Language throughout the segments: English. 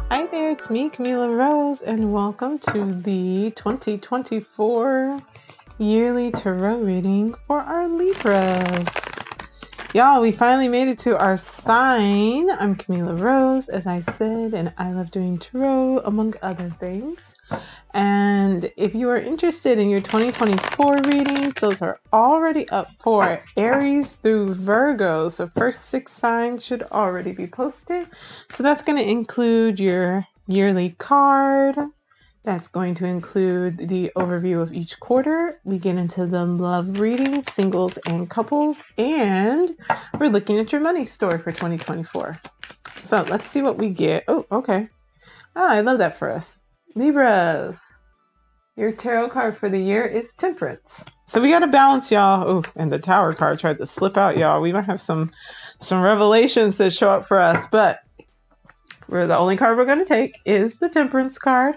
Hi there, it's me, Camila Rose, and welcome to the 2024 yearly tarot reading for our Libras. Y'all, we finally made it to our sign. I'm Camila Rose, as I said, and I love doing tarot, among other things. And if you are interested in your 2024 readings, those are already up for Aries through Virgo. So first 6 signs should already be posted. So that's going to include your yearly card. That's going to include the overview of each quarter. We get into the love reading, singles and couples, and we're looking at your money story for 2024. So let's see what we get. Oh, okay. I love that for us. Libras, your tarot card for the year is Temperance. So we got to balance, y'all. Oh, and the Tower card tried to slip out, y'all. We might have some revelations that show up for us, but the only card we're going to take is the Temperance card.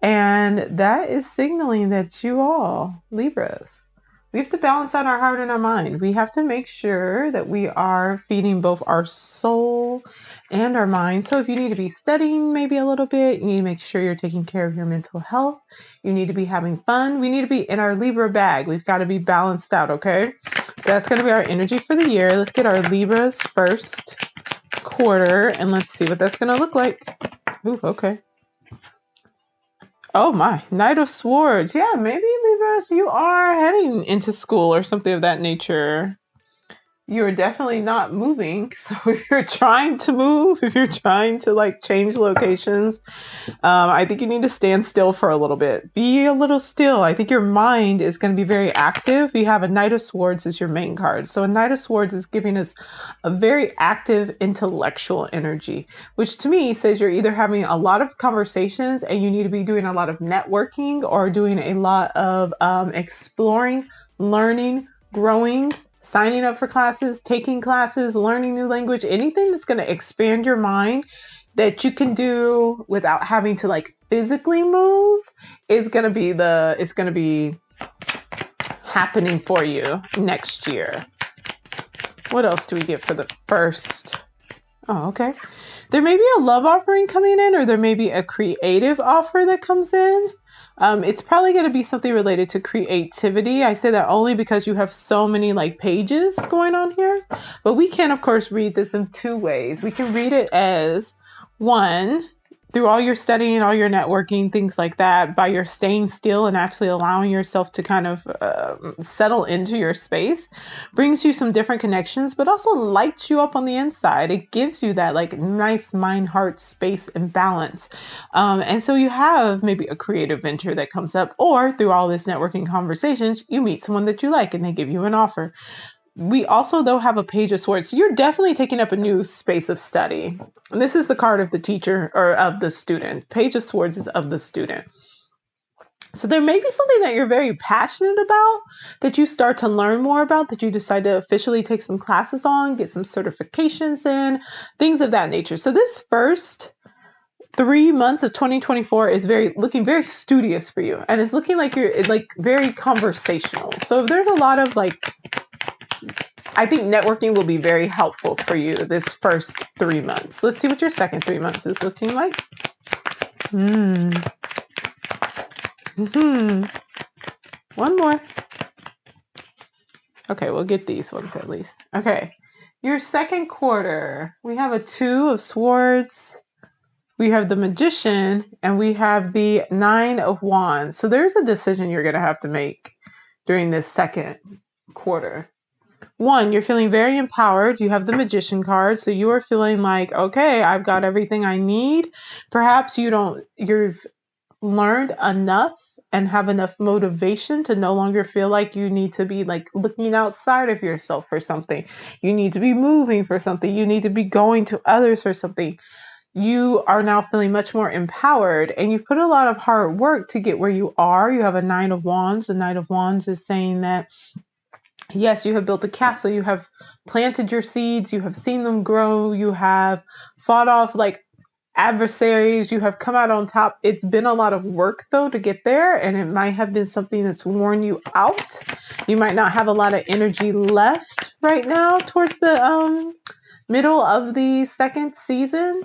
And that is signaling that you all, Libras, we have to balance out our heart and our mind. We have to make sure that we are feeding both our soul and our mind. So if you need to be studying maybe a little bit, you need to make sure you're taking care of your mental health. You need to be having fun. We need to be in our Libra bag. We've got to be balanced out, okay? So that's going to be our energy for the year. Let's get our Libra's first quarter and let's see what that's going to look like. Ooh, okay. Oh my, Knight of Swords. Yeah, maybe Libras, you are heading into school or something of that nature. You're definitely not moving. So if you're trying to move, if you're trying to change locations, I think you need to stand still for a little bit. Be a little still. I think your mind is going to be very active. You have a Knight of Swords as your main card. So a Knight of Swords is giving us a very active intellectual energy, which to me says you're either having a lot of conversations and you need to be doing a lot of networking or doing a lot of exploring, learning, growing, signing up for classes, taking classes, learning new language, anything that's going to expand your mind that you can do without having to physically move is going to be happening for you next year. What else do we get for the first? Oh, okay. There may be a love offering coming in, or there may be a creative offer that comes in. It's probably going to be something related to creativity. I say that only because you have so many pages going on here. But we can, of course, read this in two ways. We can read it as one, through all your studying, all your networking, things like that, by your staying still and actually allowing yourself to kind of settle into your space, brings you some different connections, but also lights you up on the inside. It gives you that nice mind, heart, space, and balance. And so you have maybe a creative venture that comes up, or through all this networking conversations, you meet someone that you like and they give you an offer. We also, though, have a Page of Swords. So you're definitely taking up a new space of study. And this is the card of the teacher or of the student. Page of Swords is of the student. So there may be something that you're very passionate about, that you start to learn more about, that you decide to officially take some classes on, get some certifications in, things of that nature. So this first 3 months of 2024 is looking very studious for you. And it's looking like you're very conversational. So if there's a lot of I think networking will be very helpful for you this first 3 months. Let's see what your second 3 months is looking like. One more. Okay, we'll get these ones at least. Okay, your second quarter, we have a 2 of Swords. We have the Magician, and we have the 9 of Wands. So there's a decision you're going to have to make during this second quarter. One, you're feeling very empowered. You have the Magician card. So you are feeling like, okay, I've got everything I need. Perhaps you've learned enough and have enough motivation to no longer feel like you need to be looking outside of yourself for something. You need to be moving for something. You need to be going to others for something. You are now feeling much more empowered, and you've put a lot of hard work to get where you are. You have a 9 of Wands. The 9 of Wands is saying that yes, you have built a castle, you have planted your seeds, you have seen them grow, you have fought off adversaries, you have come out on top. It's been a lot of work though to get there, and it might have been something that's worn you out. You might not have a lot of energy left right now towards the middle of the second season.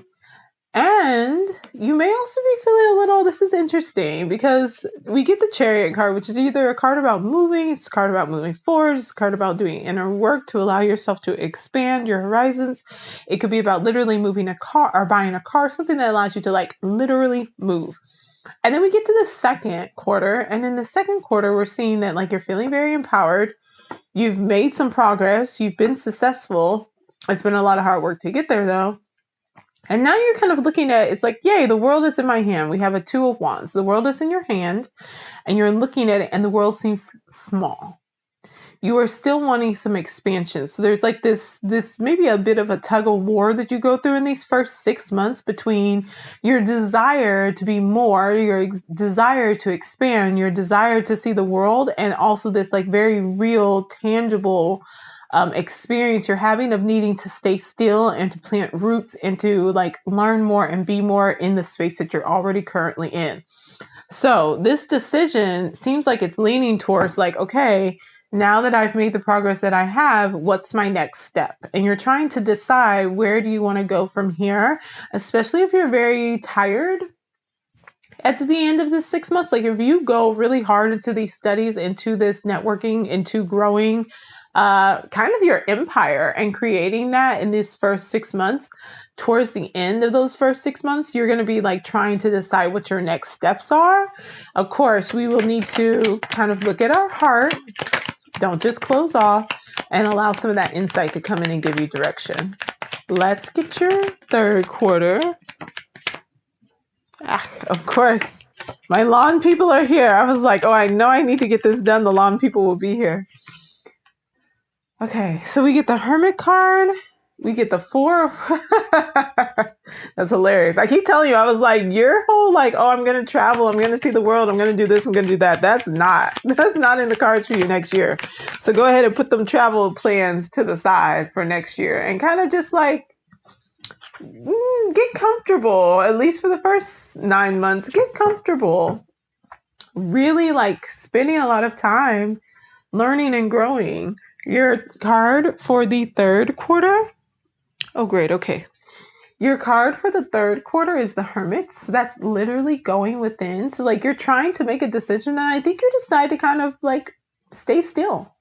And you may also be feeling a little, this is interesting because we get the Chariot card, which is either a card about moving, it's a card about moving forward, it's a card about doing inner work to allow yourself to expand your horizons. It could be about literally moving a car or buying a car, something that allows you to like literally move. And then we get to the second quarter. And in the second quarter, we're seeing that like you're feeling very empowered. You've made some progress. You've been successful. It's been a lot of hard work to get there though. And now you're kind of looking at, it's like, yay, the world is in my hand. We have a 2 of Wands. The world is in your hand and you're looking at it and the world seems small. You are still wanting some expansion. So there's like this maybe a bit of a tug of war that you go through in these first 6 months between your desire to be more, your desire to expand, your desire to see the world, and also this like very real, tangible experience you're having of needing to stay still and to plant roots and to like learn more and be more in the space that you're already currently in. So this decision seems like it's leaning towards like, okay, now that I've made the progress that I have, what's my next step? And you're trying to decide where do you want to go from here, especially if you're very tired at the end of the 6 months. Like if you go really hard into these studies, into this networking, into growing kind of your empire and creating that in these first 6 months, towards the end of those first 6 months, you're going to be like trying to decide what your next steps are. Of course, we will need to kind of look at our heart. Don't just close off and allow some of that insight to come in and give you direction. Let's get your third quarter. Of course, my lawn people are here. I was like, oh, I know I need to get this done. The lawn people will be here. Okay, so we get the Hermit card. We get the 4 of... That's hilarious. I keep telling you, I was like, your whole like, oh, I'm going to travel. I'm going to see the world. I'm going to do this. I'm going to do that. That's not in the cards for you next year. So go ahead and put them travel plans to the side for next year and kind of just like get comfortable, at least for the first 9 months. Get comfortable. Really like spending a lot of time learning and growing. Your card for the third quarter. Oh, great. Okay. Your card for the third quarter is the Hermit. So that's literally going within. So like you're trying to make a decision that I think you decide to kind of like stay still.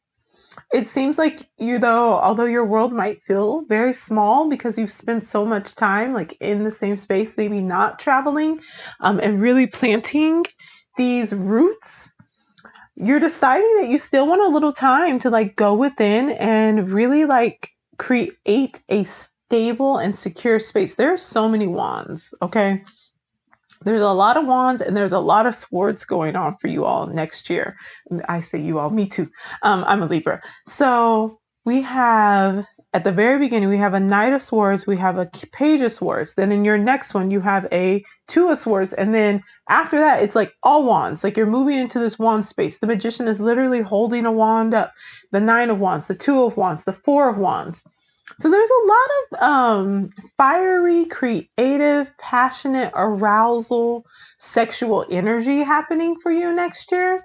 It seems like although your world might feel very small because you've spent so much time like in the same space, maybe not traveling, and really planting these roots, you're deciding that you still want a little time to like go within and really like create a stable and secure space. There are so many wands, okay? There's a lot of wands and there's a lot of swords going on for you all next year. I say you all, me too. I'm a Libra. So we have, at the very beginning, we have a Knight of Swords, we have a Page of Swords. Then in your next one, you have a 2 of Swords. And then after that, it's like all wands. Like you're moving into this wand space. The Magician is literally holding a wand up. The 9 of Wands, the 2 of Wands, the 4 of Wands. So there's a lot of fiery, creative, passionate, arousal, sexual energy happening for you next year.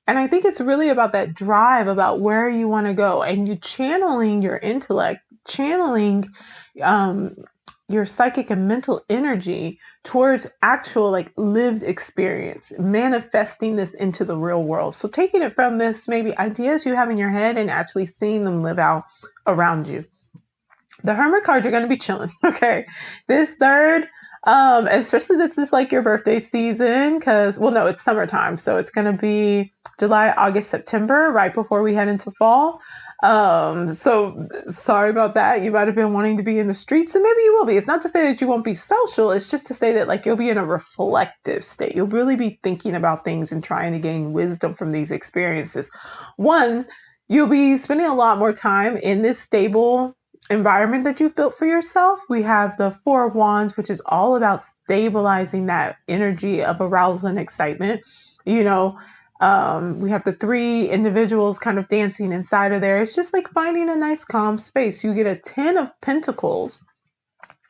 And I think it's really about that drive, about where you want to go, and you channeling your intellect, channeling your psychic and mental energy towards actual like lived experience, manifesting this into the real world. So taking it from this maybe ideas you have in your head and actually seeing them live out around you. The Hermit card, you're going to be chilling. Okay. This third, especially this is like your birthday season because, well, no, it's summertime. So it's going to be July, August, September, right before we head into fall. So sorry about that. You might have been wanting to be in the streets and maybe you will be. It's not to say that you won't be social. It's just to say that like you'll be in a reflective state. You'll really be thinking about things and trying to gain wisdom from these experiences. One, you'll be spending a lot more time in this stable environment that you've built for yourself. We have the 4 of Wands, which is all about stabilizing that energy of arousal and excitement. You know, we have the 3 individuals kind of dancing inside of there. It's just like finding a nice calm space. You get a 10 of Pentacles,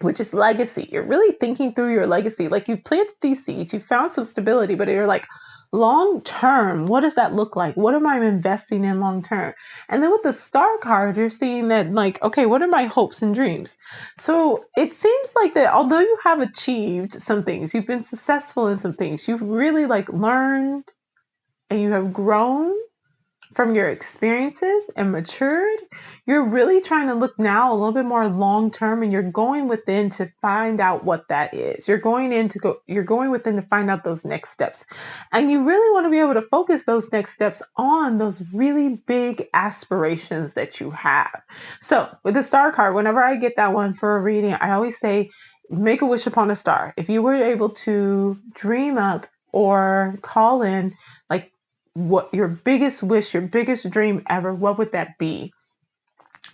which is legacy. You're really thinking through your legacy. Like you've planted these seeds, you found some stability, but you're like, Long term, what does that look like? What am I investing in long term? And then with the star card, you're seeing that like, okay, what are my hopes and dreams? So it seems like that although you have achieved some things, you've been successful in some things, you've really like learned and you have grown from your experiences and matured, you're really trying to look now a little bit more long term, and you're going within to find out what that is. You're going within to find out those next steps. And you really want to be able to focus those next steps on those really big aspirations that you have. So with the star card, whenever I get that one for a reading, I always say, make a wish upon a star. If you were able to dream up or call in, like, what your biggest wish, your biggest dream ever, what would that be?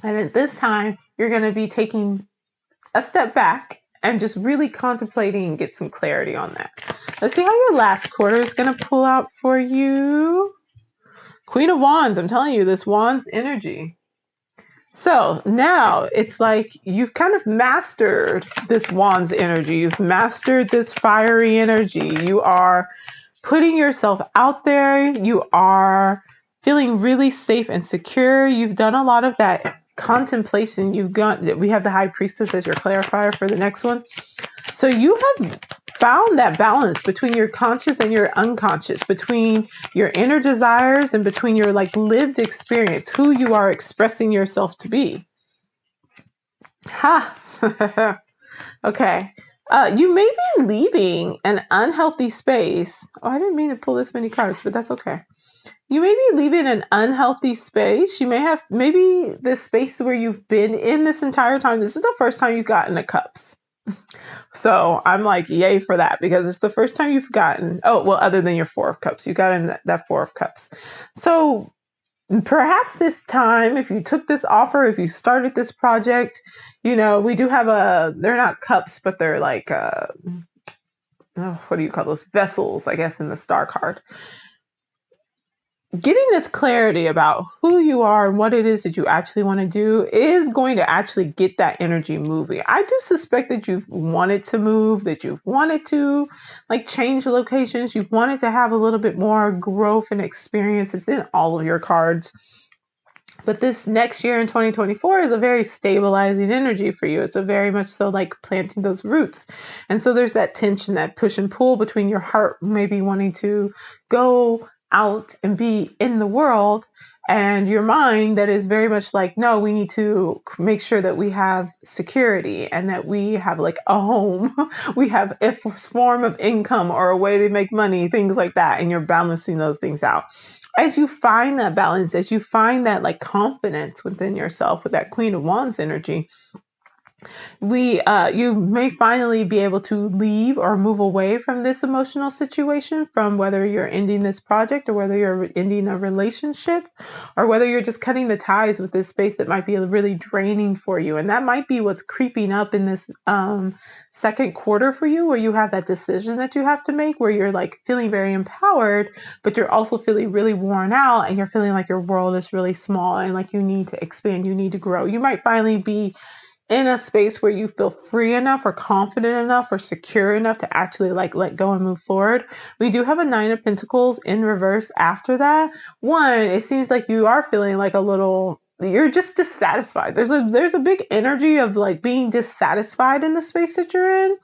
And at this time, you're going to be taking a step back and just really contemplating and get some clarity on that. Let's see how your last quarter is going to pull out for you. Queen of Wands, I'm telling you, this Wands energy. So now it's like you've kind of mastered this Wands energy. You've mastered this fiery energy. You are putting yourself out there. You are feeling really safe and secure. You've done a lot of that contemplation. We have the High Priestess as your clarifier for the next one. So you have found that balance between your conscious and your unconscious, between your inner desires and between your like lived experience, who you are expressing yourself to be. Ha! Okay. You may be leaving an unhealthy space. Oh, I didn't mean to pull this many cards, but that's okay. You may be leaving an unhealthy space. You may have maybe this space where you've been in this entire time. This is the first time you've gotten the cups. So I'm like, yay for that, because it's the first time you've gotten, oh, well, other than your Four of Cups, you got in that Four of Cups. So perhaps this time, if you took this offer, if you started this project, you know, we do have they're not cups, but they're like, what do you call those? Vessels, I guess, in the star card. Getting this clarity about who you are and what it is that you actually want to do is going to actually get that energy moving. I do suspect that you've wanted to move, that you've wanted to like change locations. You've wanted to have a little bit more growth and experience. It's in all of your cards. But this next year in 2024 is a very stabilizing energy for you. It's a very much so like planting those roots. And so there's that tension, that push and pull between your heart maybe wanting to go out and be in the world, and your mind that is very much like, no, we need to make sure that we have security and that we have like a home, we have a form of income or a way to make money, things like that. And you're balancing those things out. As you find that balance, as you find that like confidence within yourself with that Queen of Wands energy, you may finally be able to leave or move away from this emotional situation, from whether you're ending this project or whether you're ending a relationship or whether you're just cutting the ties with this space that might be really draining for you. And that might be what's creeping up in this second quarter for you, where you have that decision that you have to make, where you're like feeling very empowered, but you're also feeling really worn out, and you're feeling like your world is really small and like you need to expand, you need to grow. You might finally be in a space where you feel free enough or confident enough or secure enough to actually like let go and move forward. We do have a Nine of Pentacles in reverse after that. One, it seems like you are feeling like you're just dissatisfied. There's a big energy of like being dissatisfied in the space that you're in,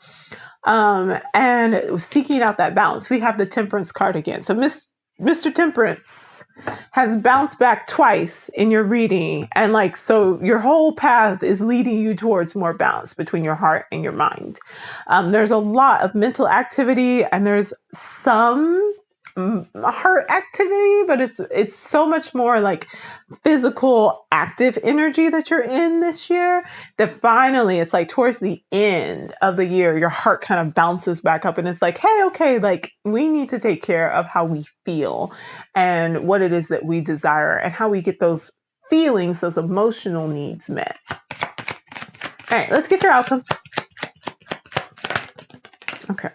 and seeking out that balance. We have the Temperance card again. So Mr. Temperance has bounced back twice in your reading, and like, so your whole path is leading you towards more balance between your heart and your mind. There's a lot of mental activity, and there's some heart activity, but it's so much more like physical active energy that you're in this year, that finally it's like towards the end of the year your heart kind of bounces back up, and it's like, hey, okay, like we need to take care of how we feel and what it is that we desire and how we get those feelings, those emotional needs met. All right, let's get your outcome. Okay.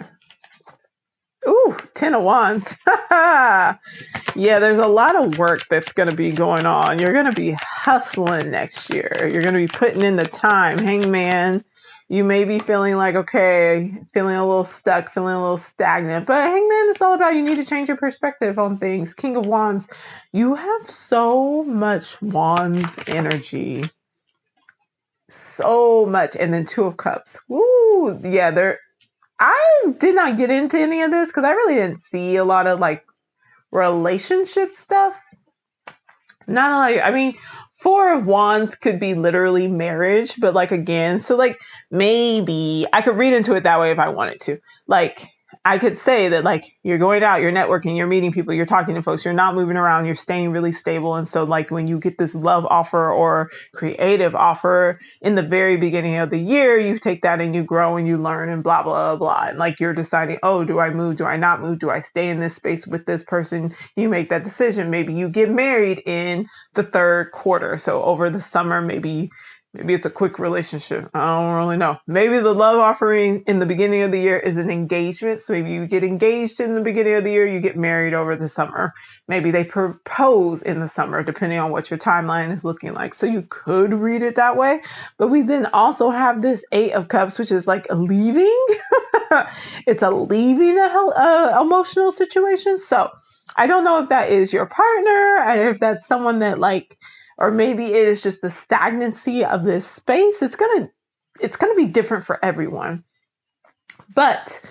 Ooh, 10 of Wands. Yeah, there's a lot of work that's going to be going on. You're going to be hustling next year. You're going to be putting in the time. Hangman, You may be feeling like, okay, feeling a little stuck, feeling a little stagnant. But Hangman, it's all about you need to change your perspective on things. King of Wands, you have so much Wands energy. So much. And then Two of Cups. Woo! Yeah, I did not get into any of this because I really didn't see a lot of like relationship stuff. Not like, I mean, Four of Wands could be literally marriage, but like again, so like maybe I could read into it that way if I wanted to. Like I could say that like you're going out, you're networking, you're meeting people, you're talking to folks, you're not moving around, you're staying really stable. And so like when you get this love offer or creative offer in the very beginning of the year, you take that and you grow and you learn and blah, blah, blah. And like you're deciding, oh, do I move? Do I not move? Do I stay in this space with this person? You make that decision. Maybe you get married in the third quarter. So over the summer, maybe it's a quick relationship. I don't really know. Maybe the love offering in the beginning of the year is an engagement. So maybe you get engaged in the beginning of the year, you get married over the summer. Maybe they propose in the summer, depending on what your timeline is looking like. So you could read it that way. But we then also have this Eight of Cups, which is like a leaving. It's a leaving a emotional situation. So I don't know if that is your partner and if that's someone that like, or maybe it is just the stagnancy of this space. It's gonna be different for everyone. But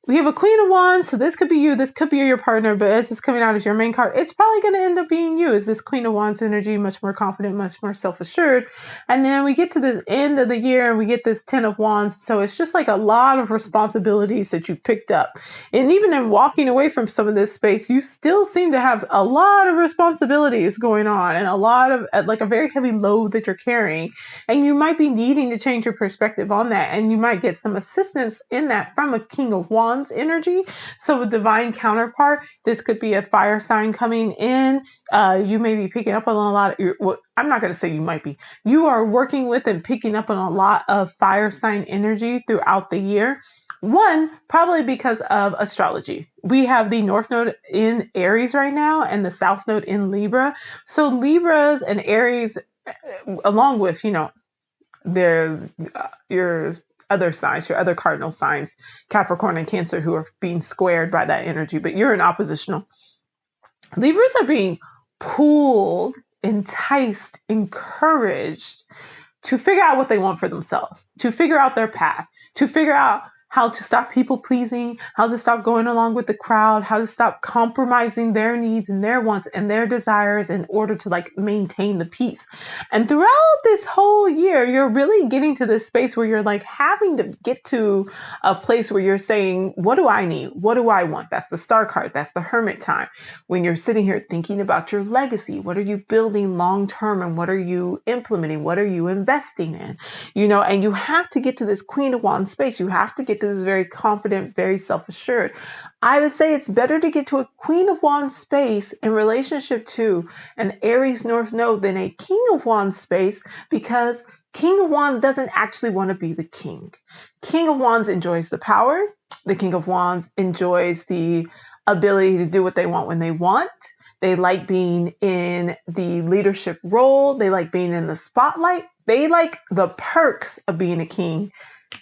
we have a Queen of Wands, so this could be you, this could be your partner, but as it's coming out as your main card, it's probably going to end up being you. Is this Queen of Wands energy, much more confident, much more self-assured. And then we get to this end of the year and we get this Ten of Wands, so it's just like a lot of responsibilities that you picked up. And even in walking away from some of this space, you still seem to have a lot of responsibilities going on and a lot of like a very heavy load that you're carrying. And you might be needing to change your perspective on that. And you might get some assistance in that from a King of Wands energy. So a divine counterpart, this could be a fire sign coming in. You may be picking up on a lot of, well, I'm not going to say you might be. You are working with and picking up on a lot of fire sign energy throughout the year. One, probably because of astrology. We have the North Node in Aries right now and the South Node in Libra. So Libras and Aries, along with, your other signs, your other cardinal signs, Capricorn and Cancer, who are being squared by that energy, but you're in oppositional. Libras are being pulled, enticed, encouraged to figure out what they want for themselves, to figure out their path, to figure out how to stop people pleasing, how to stop going along with the crowd, how to stop compromising their needs and their wants and their desires in order to like maintain the peace. And throughout this whole year, you're really getting to this space where you're like having to get to a place where you're saying, what do I need? What do I want? That's the Star card. That's the Hermit time. When you're sitting here thinking about your legacy, what are you building long term and what are you implementing? What are you investing in? And you have to get to this Queen of Wands space. You have to get to this very confident, very self-assured. I would say it's better to get to a Queen of Wands space in relationship to an Aries North Node than a King of Wands space, because King of Wands doesn't actually want to be the king. King of Wands enjoys the power. The King of Wands enjoys the ability to do what they want when they want. They like being in the leadership role. They like being in the spotlight. They like the perks of being a king.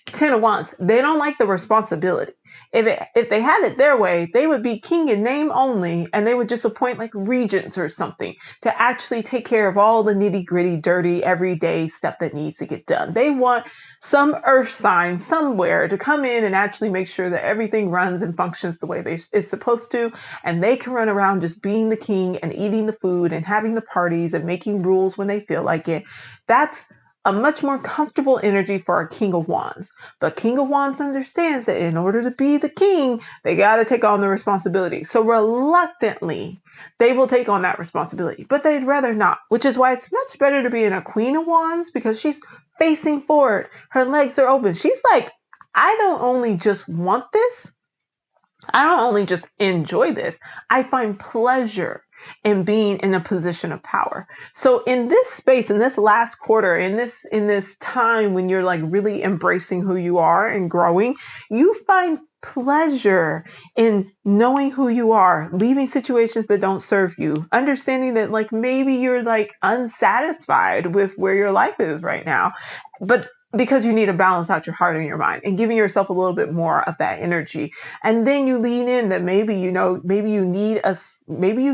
Ten of Wands, they don't like the responsibility. If they had it their way, they would be king in name only, and they would just appoint like regents or something to actually take care of all the nitty gritty, dirty, everyday stuff that needs to get done. They want some earth sign somewhere to come in and actually make sure that everything runs and functions the way it's supposed to, and they can run around just being the king and eating the food and having the parties and making rules when they feel like it. That's a much more comfortable energy for a King of Wands. But King of Wands understands that in order to be the king, they got to take on the responsibility. So reluctantly, they will take on that responsibility, but they'd rather not, which is why it's much better to be in a Queen of Wands, because she's facing forward. Her legs are open. She's like, I don't only just want this. I don't only just enjoy this. I find pleasure in being in a position of power. So in this space, in this last quarter, in this time when you're like really embracing who you are and growing, you find pleasure in knowing who you are, leaving situations that don't serve you, understanding that like maybe you're like unsatisfied with where your life is right now, but because you need to balance out your heart and your mind and giving yourself a little bit more of that energy. And then you lean in that maybe, maybe you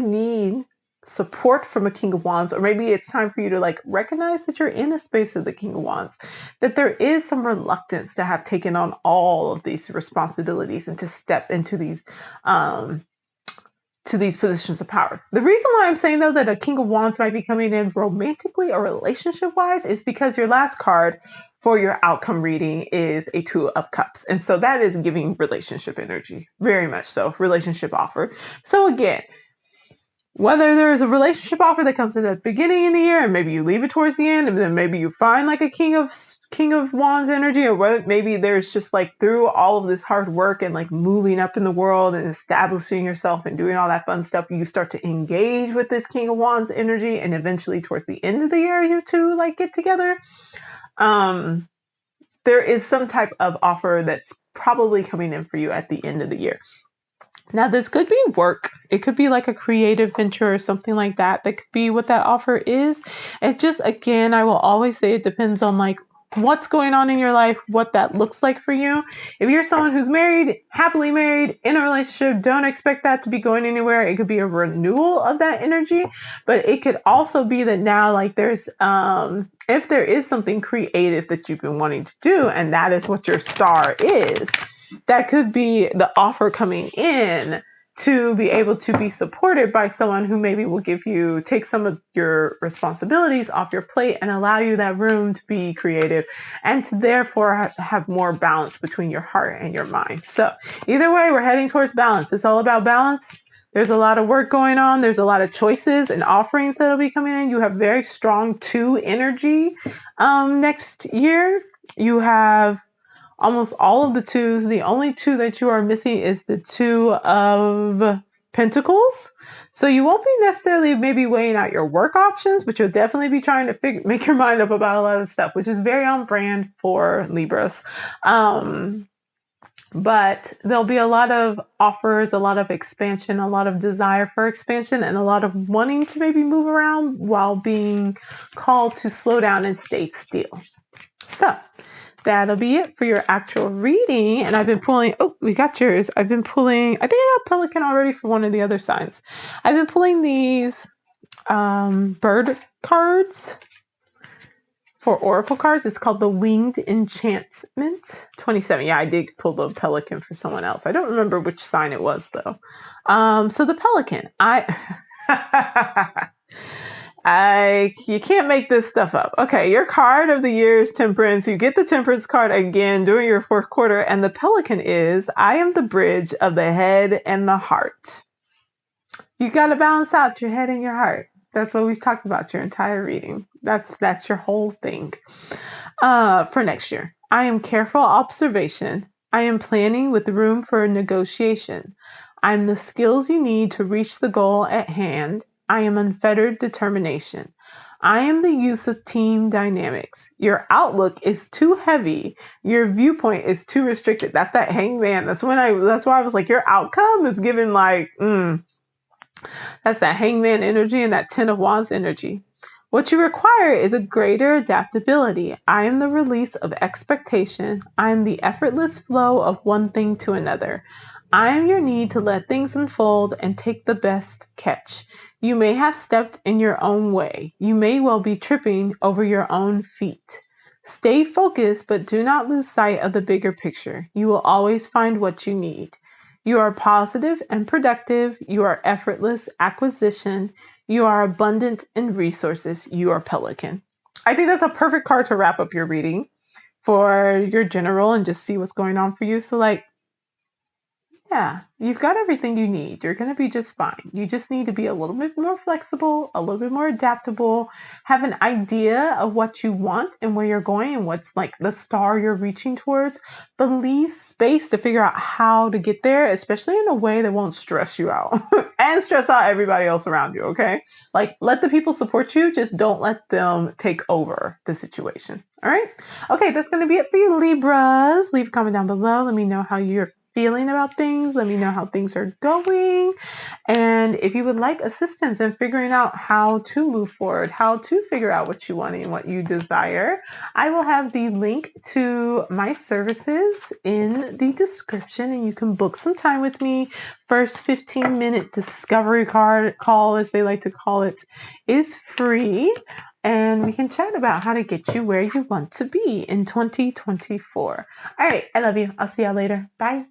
need support from a King of Wands, or maybe it's time for you to like recognize that you're in a space of the King of Wands, that there is some reluctance to have taken on all of these responsibilities and to step into these to these positions of power. The reason why I'm saying though that a King of Wands might be coming in romantically or relationship wise is because your last card for your outcome reading is a Two of Cups. And so that is giving relationship energy, very much so, relationship offer. So again, whether there is a relationship offer that comes in the beginning of the year and maybe you leave it towards the end, and then maybe you find like a King of Wands energy, or whether maybe there's just like through all of this hard work and like moving up in the world and establishing yourself and doing all that fun stuff, you start to engage with this King of Wands energy, and eventually towards the end of the year you two like get together. There is some type of offer that's probably coming in for you at the end of the year. Now, this could be work. It could be like a creative venture or something like that. That could be what that offer is. It just, again, I will always say it depends on like what's going on in your life, what that looks like for you. If you're someone who's married, happily married, in a relationship, don't expect that to be going anywhere. It could be a renewal of that energy, but it could also be that now like there's, if there is something creative that you've been wanting to do, and that is what your star is, that could be the offer coming in to be able to be supported by someone who maybe will take some of your responsibilities off your plate and allow you that room to be creative and to therefore have more balance between your heart and your mind. So either way, we're heading towards balance. It's all about balance. There's a lot of work going on. There's a lot of choices and offerings that'll be coming in. You have very strong 2 energy next year. You have almost all of the 2s. The only 2 that you are missing is the 2 of Pentacles. So you won't be necessarily maybe weighing out your work options, but you'll definitely be trying to make your mind up about a lot of stuff, which is very on brand for Libras. But there'll be a lot of offers, a lot of expansion, a lot of desire for expansion, and a lot of wanting to maybe move around while being called to slow down and stay still. So that'll be it for your actual reading. And I've been pulling, we got yours. I think I got Pelican already for one of the other signs. I've been pulling these bird cards for Oracle cards. It's called the Winged Enchantment 27. Yeah, I did pull the Pelican for someone else. I don't remember which sign it was though. So the Pelican, you can't make this stuff up. Okay, your card of the year is Temperance. You get the Temperance card again during your 4th quarter, and the Pelican is, I am the bridge of the head and the heart. You got to balance out your head and your heart. That's what we've talked about your entire reading. That's your whole thing. For next year, I am careful observation. I am planning with room for negotiation. I'm the skills you need to reach the goal at hand. I am unfettered determination. I am the use of team dynamics. Your outlook is too heavy. Your viewpoint is too restricted. That's that hangman. That's why I was like, your outcome is given like, that's that hangman energy and that 10 of Wands energy. What you require is a greater adaptability. I am the release of expectation. I am the effortless flow of one thing to another. I am your need to let things unfold and take the best catch. You may have stepped in your own way. You may well be tripping over your own feet. Stay focused, but do not lose sight of the bigger picture. You will always find what you need. You are positive and productive. You are effortless acquisition. You are abundant in resources. You are Pelican. I think that's a perfect card to wrap up your reading for your general and just see what's going on for you. So like, yeah, you've got everything you need. You're going to be just fine. You just need to be a little bit more flexible, a little bit more adaptable, have an idea of what you want and where you're going and what's like the star you're reaching towards, but leave space to figure out how to get there, especially in a way that won't stress you out and stress out everybody else around you, okay? Like, let the people support you, just don't let them take over the situation, All right. Okay, that's going to be it for you, Libras. Leave a comment down below. Let me know how you're feeling about things. Let me know how things are going. And if you would like assistance in figuring out how to move forward, how to figure out what you want and what you desire, I will have the link to my services in the description, and you can book some time with me. First 15-minute discovery call, as they like to call it, is free. And we can chat about how to get you where you want to be in 2024. All right. I love you. I'll see y'all later. Bye.